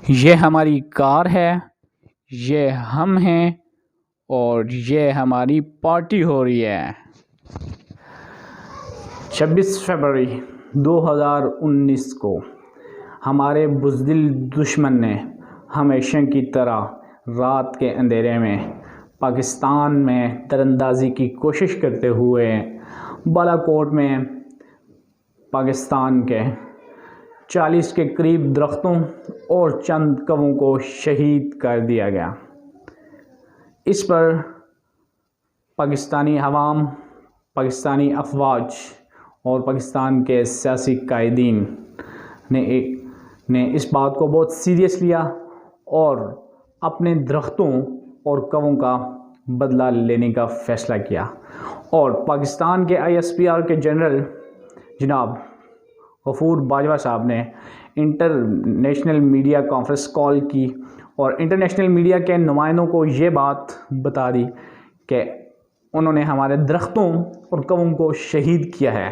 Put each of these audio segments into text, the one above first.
ये हमारी कार है, ये हम हैं और ये हमारी पार्टी हो रही है। 26 फरवरी 2019 को हमारे बुज़दिल दुश्मन ने हमेशा की तरह रात के अंधेरे में पाकिस्तान में दरअंदाज़ी की कोशिश करते हुए बालाकोट में पाकिस्तान के 40 के करीब दरख्तों और चंद कौवों को शहीद कर दिया गया। इस पर पाकिस्तानी अवाम, पाकिस्तानी अफवाज और पाकिस्तान के सियासी कायदीन ने इस बात को बहुत सीरियस लिया और अपने दरख्तों और कौवों का बदला लेने का फ़ैसला किया। और पाकिस्तान के ISPR के जनरल जनाब गफूर बाजवा साहब ने इंटरनेशनल मीडिया कॉन्फ्रेंस कॉल की और इंटरनेशनल मीडिया के नुमाइंदों को ये बात बता दी कि उन्होंने हमारे दरख्तों और कौवों को शहीद किया है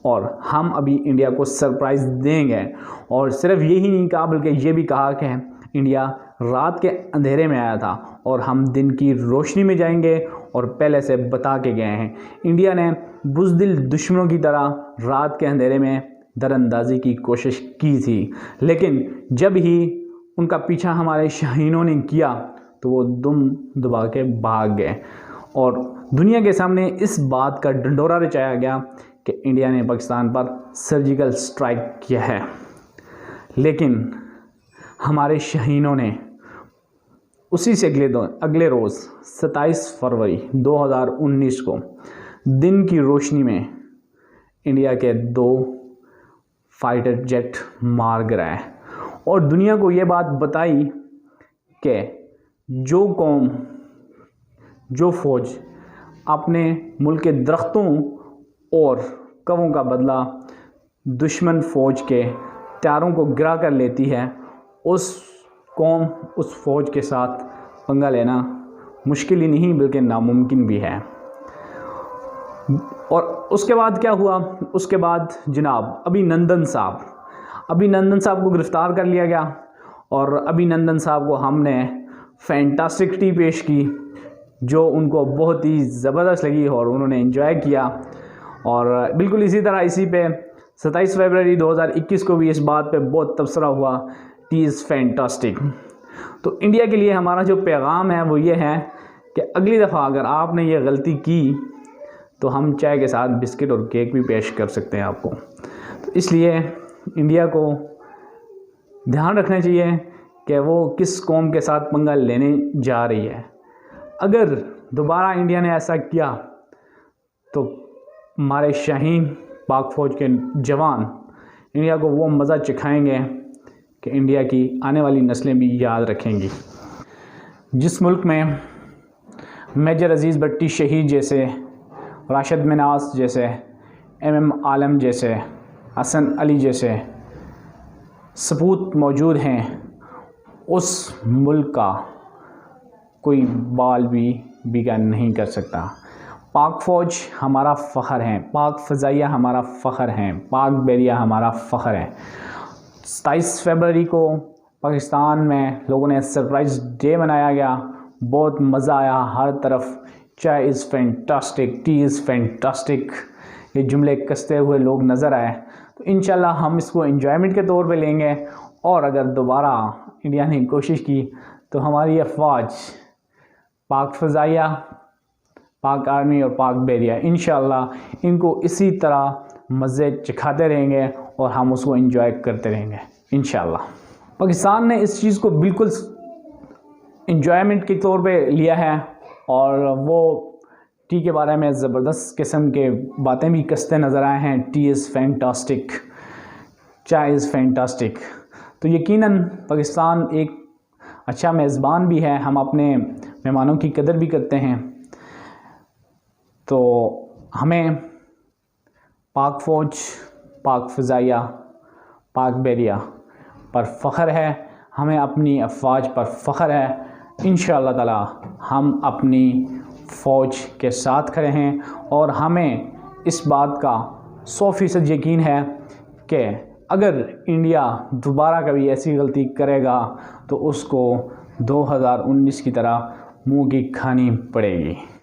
और हम अभी इंडिया को सरप्राइज़ देंगे। और सिर्फ यही नहीं कहा बल्कि ये भी कहा कि इंडिया रात के अंधेरे में आया था और हम दिन की रोशनी में जाएंगे और पहले से बता के गए हैं। इंडिया ने बुज़दिल दुश्मनों की तरह रात के अंधेरे में दरअंदाज़ी की कोशिश की थी, लेकिन जब ही उनका पीछा हमारे शाहीनों ने किया तो वो दुम दबा के भाग गए और दुनिया के सामने इस बात का ढंढोरा रचाया गया कि इंडिया ने पाकिस्तान पर सर्जिकल स्ट्राइक किया है। लेकिन हमारे शाहीनों ने उसी से अगले रोज़ 27 फरवरी 2019 को दिन की रोशनी में इंडिया के 2 फाइटर जेट मार गिराए और दुनिया को ये बात बताई कि जो कौम, जो फ़ौज अपने मुल्क के दरख्तों और कौवों का बदला दुश्मन फ़ौज के त्यारों को गिरा कर लेती है, उस कौम, उस फ़ौज के साथ पंगा लेना मुश्किल ही नहीं बल्कि नामुमकिन भी है। और उसके बाद क्या हुआ? उसके बाद जनाब अभिनंदन साहब को गिरफ़्तार कर लिया गया और अभिनंदन साहब को हमने फैंटास्टिक टी पेश की जो उनको बहुत ही ज़बरदस्त लगी और उन्होंने एंजॉय किया। और बिल्कुल इसी तरह इसी पे 27 फरवरी 2021 को भी इस बात पे बहुत तबसरा हुआ, टी इज़ फैंटास्टिक। तो इंडिया के लिए हमारा जो पैगाम है वो ये है कि अगली दफ़ा अगर आपने ये गलती की तो हम चाय के साथ बिस्किट और केक भी पेश कर सकते हैं आपको। तो इसलिए इंडिया को ध्यान रखना चाहिए कि वो किस कौम के साथ पंगा लेने जा रही है। अगर दोबारा इंडिया ने ऐसा किया तो हमारे शाहीन पाक फ़ौज के जवान इंडिया को वो मज़ा चखाएंगे कि इंडिया की आने वाली नस्लें भी याद रखेंगी। जिस मुल्क में मेजर अज़ीज़ भट्टी शहीद जैसे, राशिद मिनास जैसे, MM आलम जैसे, हसन अली जैसे सपूत मौजूद हैं, उस मुल्क का कोई बाल भी बिगा नहीं कर सकता। पाक फ़ौज हमारा फ़ख्र है, पाक फ़ज़ाइया हमारा फ़ख्र है, पाक बैरिया हमारा फ़ख्र है। 27 फरवरी को पाकिस्तान में लोगों ने सरप्राइज़ डे मनाया गया, बहुत मज़ा आया। हर तरफ चाय is fantastic, T is fantastic, ये जुमले कसते हुए लोग नज़र आए। तो इंशाल्लाह हम इसको एंजॉयमेंट के तौर पे लेंगे और अगर दोबारा इंडिया ने कोशिश की तो हमारी अफवाज, पाक फ़ज़ाइया, पाक आर्मी और पाक बैरिया इंशाल्लाह इनको इसी तरह मज़े चखाते रहेंगे और हम उसको एंजॉय करते रहेंगे इंशाल्लाह। पाकिस्तान ने इस चीज़ को बिल्कुल एंजॉयमेंट के तौर पे लिया है और वो टी के बारे में ज़बरदस्त किस्म के बातें भी कसते नज़र आए हैं। टी इज़ फैंटास्टिक, चाय इज़ फैंटास्टिक। तो यकीनन पाकिस्तान एक अच्छा मेज़बान भी है, हम अपने मेहमानों की कदर भी करते हैं। तो हमें पाक फ़ौज, पाक फ़ज़ाइया, पाक बैरिया पर फ़ख्र है, हमें अपनी अफवाज पर फ़ख्र है। इंशाअल्लाह ताला हम अपनी फ़ौज के साथ खड़े हैं और हमें इस बात का 100% यकीन है कि अगर इंडिया दोबारा कभी ऐसी गलती करेगा तो उसको 2019 की तरह मुंह की खानी पड़ेगी।